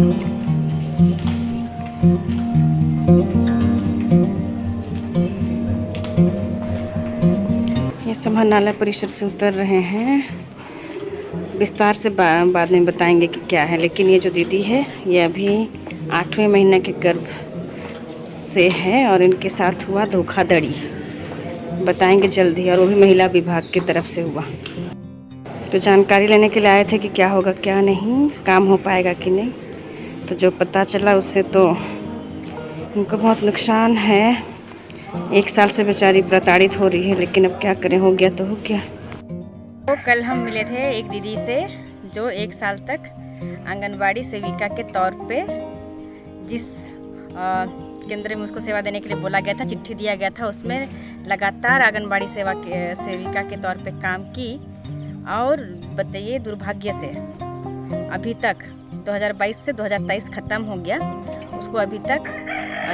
ये समाहरणालय परिसर से उतर रहे हैं। विस्तार से बाद में बताएंगे कि क्या है, लेकिन ये जो दीदी है ये अभी 8वें महीने के गर्भ से है और इनके साथ हुआ धोखाधड़ी, बताएंगे जल्दी, और वो भी महिला विभाग की तरफ से हुआ। तो जानकारी लेने के लिए आए थे कि क्या होगा क्या नहीं, काम हो पाएगा कि नहीं। तो जो पता चला उससे तो उनको बहुत नुकसान है। 1 साल से बेचारी प्रताड़ित हो रही है, लेकिन अब क्या करें, हो गया तो हो गया। तो कल हम मिले थे एक दीदी से जो 1 साल तक आंगनबाड़ी सेविका के तौर पे जिस केंद्र में उसको सेवा देने के लिए बोला गया था, चिट्ठी दिया गया था, उसमें लगातार आंगनबाड़ी सेविका के तौर पे काम की। और बताइए, दुर्भाग्य से अभी तक 2022 से 2023 ख़त्म हो गया, उसको अभी तक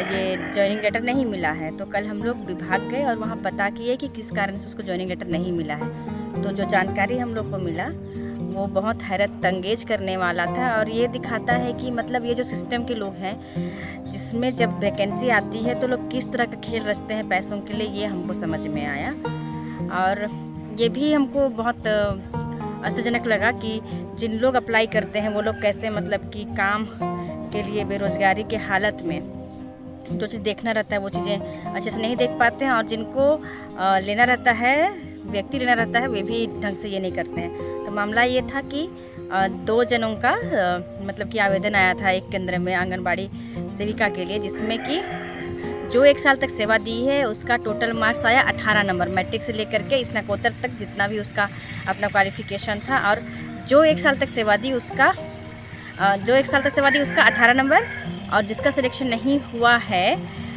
ये ज्वाइनिंग लेटर नहीं मिला है। तो कल हम लोग विभाग गए और वहाँ पता किए कि किस कारण से उसको ज्वाइनिंग लेटर नहीं मिला है। तो जो जानकारी हम लोग को मिला वो बहुत हैरत अंगेज करने वाला था, और ये दिखाता है कि मतलब ये जो सिस्टम के लोग हैं, जिसमें जब वैकेंसी आती है तो लोग किस तरह का खेल रचते हैं पैसों के लिए, ये हमको समझ में आया। और ये भी हमको बहुत आश्चर्यजनक लगा कि जिन लोग अप्लाई करते हैं वो लोग कैसे मतलब कि काम के लिए बेरोज़गारी के हालत में जो चीज़ देखना रहता है वो चीज़ें अच्छे से नहीं देख पाते हैं, और जिनको लेना रहता है, व्यक्ति लेना रहता है, वे भी ढंग से ये नहीं करते हैं। तो मामला ये था कि 2 जनों का मतलब कि आवेदन आया था एक केंद्र में आंगनबाड़ी सेविका के लिए, जिसमें कि जो 1 साल तक सेवा दी है उसका टोटल मार्क्स आया 18 नंबर, मैट्रिक से लेकर के स्नातकोत्तर तक जितना भी उसका अपना क्वालिफिकेशन था। और जो 1 साल तक सेवा दी उसका 18 नंबर, और जिसका सिलेक्शन नहीं हुआ है,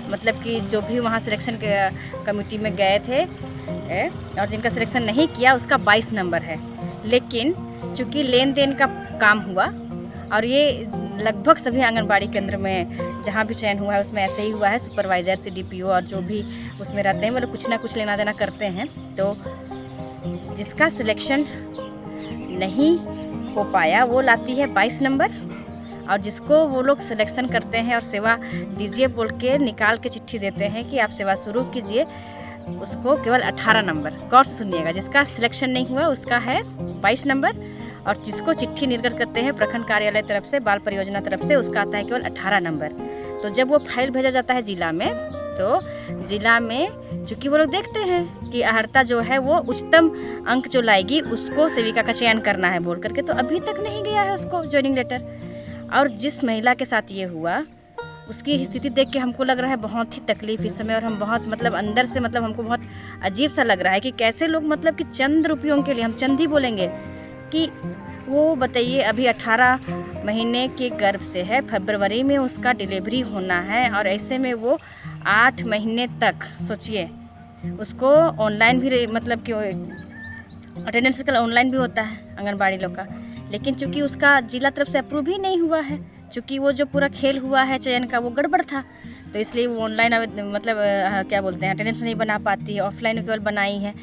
मतलब कि जो भी वहाँ सिलेक्शन कमेटी में गए थे और जिनका सिलेक्शन नहीं किया उसका 22 नंबर है। लेकिन चूँकि लेन देन का काम हुआ, और ये लगभग सभी आंगनबाड़ी केंद्र में जहाँ भी चयन हुआ है उसमें ऐसे ही हुआ है, सुपरवाइज़र CDPO और जो भी उसमें रहते हैं वो लोग कुछ ना कुछ लेना देना करते हैं। तो जिसका सिलेक्शन नहीं हो पाया वो लाती है 22 नंबर, और जिसको वो लोग सिलेक्शन करते हैं और सेवा दीजिए बोल के निकाल के चिट्ठी देते हैं कि आप सेवा शुरू कीजिए, उसको केवल 18 नंबर। गौर से सुनिएगा, जिसका सिलेक्शन नहीं हुआ उसका है 22 नंबर, और जिसको चिट्ठी निर्गत करते हैं प्रखंड कार्यालय तरफ से, बाल परियोजना तरफ से, उसका आता है केवल 18 नंबर। तो जब वो फाइल भेजा जाता है जिला में, तो जिला में चूँकि वो लोग देखते हैं कि अहर्ता जो है वो उच्चतम अंक जो लाएगी उसको सेविका का चयन करना है बोल करके, तो अभी तक नहीं गया है उसको ज्वाइनिंग लेटर। और जिस महिला के साथ ये हुआ उसकी स्थिति देख के हमको लग रहा है बहुत ही तकलीफ़ इस समय, और हम बहुत मतलब अंदर से मतलब हमको बहुत अजीब सा लग रहा है कि कैसे लोग मतलब कि चंद रुपयों के लिए, हम चंद ही बोलेंगे, कि वो बताइए अभी 18 महीने के गर्भ से है, फरवरी में उसका डिलीवरी होना है, और ऐसे में वो 8 महीने तक सोचिए उसको ऑनलाइन भी मतलब कि अटेंडेंस का ऑनलाइन भी होता है आंगनबाड़ी लोग का, लेकिन चूँकि उसका जिला तरफ से अप्रूव ही नहीं हुआ है, चूँकि वो जो पूरा खेल हुआ है चयन का वो गड़बड़ था, तो इसलिए वो ऑनलाइन मतलब क्या बोलते हैं अटेंडेंस नहीं बना पाती है, ऑफलाइन केवल बनाई है,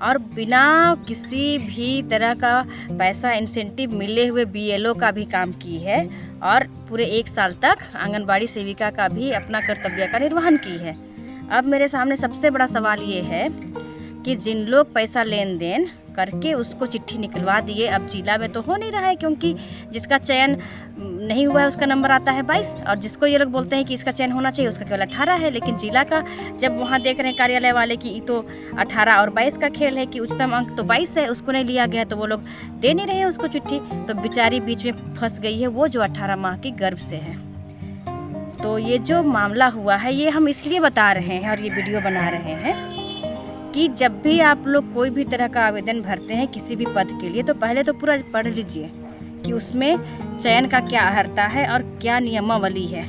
और बिना किसी भी तरह का पैसा इंसेंटिव मिले हुए BLO का भी काम की है, और पूरे 1 साल तक आंगनबाड़ी सेविका का भी अपना कर्तव्य का निर्वहन की है। अब मेरे सामने सबसे बड़ा सवाल ये है कि जिन लोग पैसा लेन देन करके उसको चिट्ठी निकलवा दिए, अब जिला में तो हो नहीं रहा है, क्योंकि जिसका चयन नहीं हुआ है उसका नंबर आता है 22, और जिसको ये लोग बोलते हैं कि इसका चयन होना चाहिए उसका केवल 18 है। लेकिन जिला का जब वहाँ देख रहे हैं कार्यालय वाले कि तो 18 और 22 का खेल है, कि उच्चतम अंक तो 22 है, उसको नहीं लिया गया, तो वो लोग दे नहीं रहे हैं उसको चिट्ठी, तो बेचारी बीच में फंस गई है वो जो 18 माह की गर्भ से है। तो ये जो मामला हुआ है ये हम इसलिए बता रहे हैं और ये वीडियो बना रहे हैं कि जब भी आप लोग कोई भी तरह का आवेदन भरते हैं किसी भी पद के लिए, तो पहले तो पूरा पढ़ लीजिए कि उसमें चयन का क्या अर्हता है और क्या नियमावली है,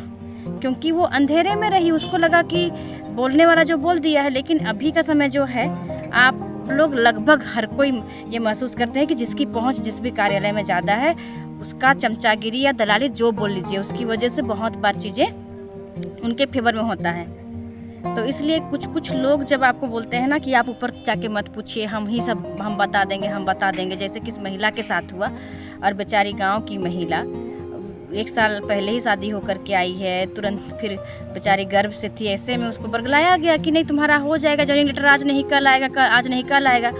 क्योंकि वो अंधेरे में रही, उसको लगा कि बोलने वाला जो बोल दिया है। लेकिन अभी का समय जो है, आप लोग लगभग हर कोई ये महसूस करते हैं कि जिसकी पहुंच जिस भी कार्यालय में ज़्यादा है उसका चमचागिरी या दलाली जो बोल लीजिए, उसकी वजह से बहुत बार चीज़ें उनके फेवर में होता है। तो इसलिए कुछ लोग जब आपको बोलते हैं ना कि आप ऊपर जाके मत पूछिए, हम बता देंगे, जैसे कि इस महिला के साथ हुआ, और बेचारी गांव की महिला 1 साल पहले ही शादी होकर के आई है, तुरंत फिर बेचारी गर्भ से थी, ऐसे में उसको बरगलाया गया कि नहीं तुम्हारा हो जाएगा, जॉइनिंग लेटर आज नहीं कल आएगा, आज नहीं कल आएगा।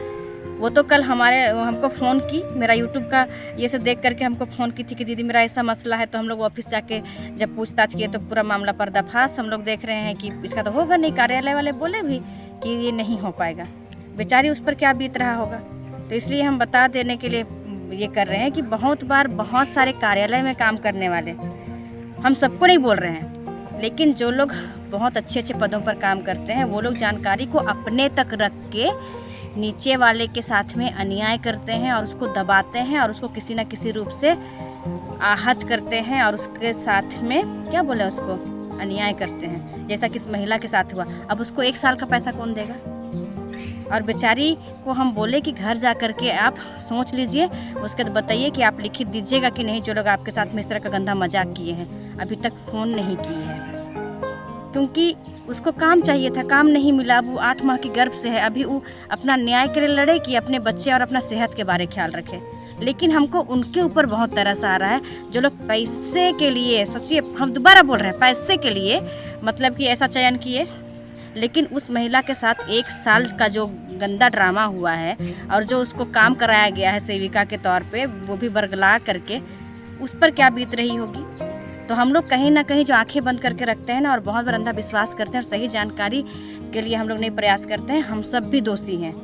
वो तो कल हमको फ़ोन की, मेरा यूट्यूब का ये सब देख करके हमको फ़ोन की थी कि दीदी मेरा ऐसा मसला है। तो हम लोग ऑफिस जाके जब पूछताछ किए तो पूरा मामला पर्दाफाश हम लोग देख रहे हैं कि इसका तो होगा नहीं। कार्यालय वाले बोले भी कि ये नहीं हो पाएगा। बेचारी उस पर क्या बीत रहा होगा। तो इसलिए हम बता देने के लिए ये कर रहे हैं कि बहुत बार बहुत सारे कार्यालय में काम करने वाले, हम सबको नहीं बोल रहे हैं, लेकिन जो लोग बहुत अच्छे अच्छे पदों पर काम करते हैं वो लोग जानकारी को अपने तक रख के नीचे वाले के साथ में अन्याय करते हैं और उसको दबाते हैं और उसको किसी न किसी रूप से आहत करते हैं और उसके साथ में क्या बोले उसको अन्याय करते हैं, जैसा कि इस महिला के साथ हुआ। अब उसको 1 साल का पैसा कौन देगा? और बेचारी को हम बोले कि घर जा कर के आप सोच लीजिए, उसके बाद बताइए कि आप लिखित दीजिएगा कि नहीं जो लोग आपके साथ में इस तरह का गंदा मजाक किए हैं। अभी तक फ़ोन नहीं किए हैं क्योंकि उसको काम चाहिए था, काम नहीं मिला। अब वो 8 माह की गर्भ से है, अभी वो अपना न्याय के लिए लड़े कि अपने बच्चे और अपना सेहत के बारे ख्याल रखे। लेकिन हमको उनके ऊपर बहुत तरस आ रहा है जो लोग पैसे के लिए, सोचिए हम दोबारा बोल रहे हैं, पैसे के लिए मतलब कि ऐसा चयन किए। लेकिन उस महिला के साथ 1 साल का जो गंदा ड्रामा हुआ है और जो उसको काम कराया गया है सेविका के तौर पे, वो भी बरगला करके, उस पर क्या बीत रही होगी। तो हम लोग कहीं ना कहीं जो आंखें बंद करके रखते हैं ना और बहुत बार अंधा विश्वास करते हैं और सही जानकारी के लिए हम लोग नहीं प्रयास करते हैं, हम सब भी दोषी हैं।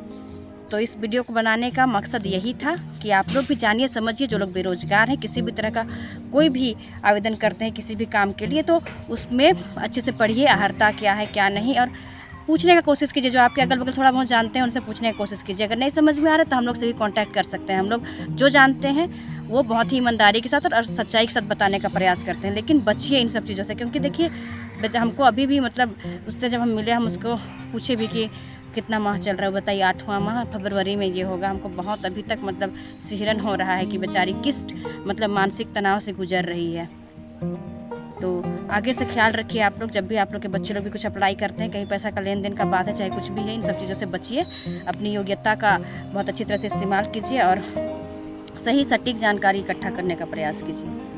तो इस वीडियो को बनाने का मकसद यही था कि आप लोग भी जानिए समझिए, जो लोग बेरोजगार हैं, किसी भी तरह का कोई भी आवेदन करते हैं किसी भी काम के लिए, तो उसमें अच्छे से पढ़िए, अर्हता क्या है क्या नहीं, और पूछने का कोशिश कीजिए। जो आपके अगल बगल थोड़ा बहुत जानते हैं उनसे पूछने की कोशिश कीजिए। अगर नहीं समझ में आ रहा है तो हम लोग से भी कांटेक्ट कर सकते हैं। हम लोग जो जानते हैं वो बहुत ही ईमानदारी के साथ और सच्चाई के साथ बताने का प्रयास करते हैं। लेकिन बचिए इन सब चीज़ों से, क्योंकि देखिए हमको अभी भी मतलब उससे जब हम मिले, हम उसको पूछे भी कि कितना माह चल रहा है, बताइए 8वां माह, फरवरी में ये होगा। हमको बहुत अभी तक मतलब सिहरन हो रहा है कि बेचारी किस मतलब मानसिक तनाव से गुजर रही है। तो आगे से ख्याल रखिए आप लोग, जब भी आप लोग के बच्चे लोग भी कुछ अप्लाई करते हैं, कहीं पैसा का लेन देन का बात है, चाहे कुछ भी है, इन सब चीज़ों से बचिए। अपनी योग्यता का बहुत अच्छी तरह से इस्तेमाल कीजिए और सही सटीक जानकारी इकट्ठा करने का प्रयास कीजिए।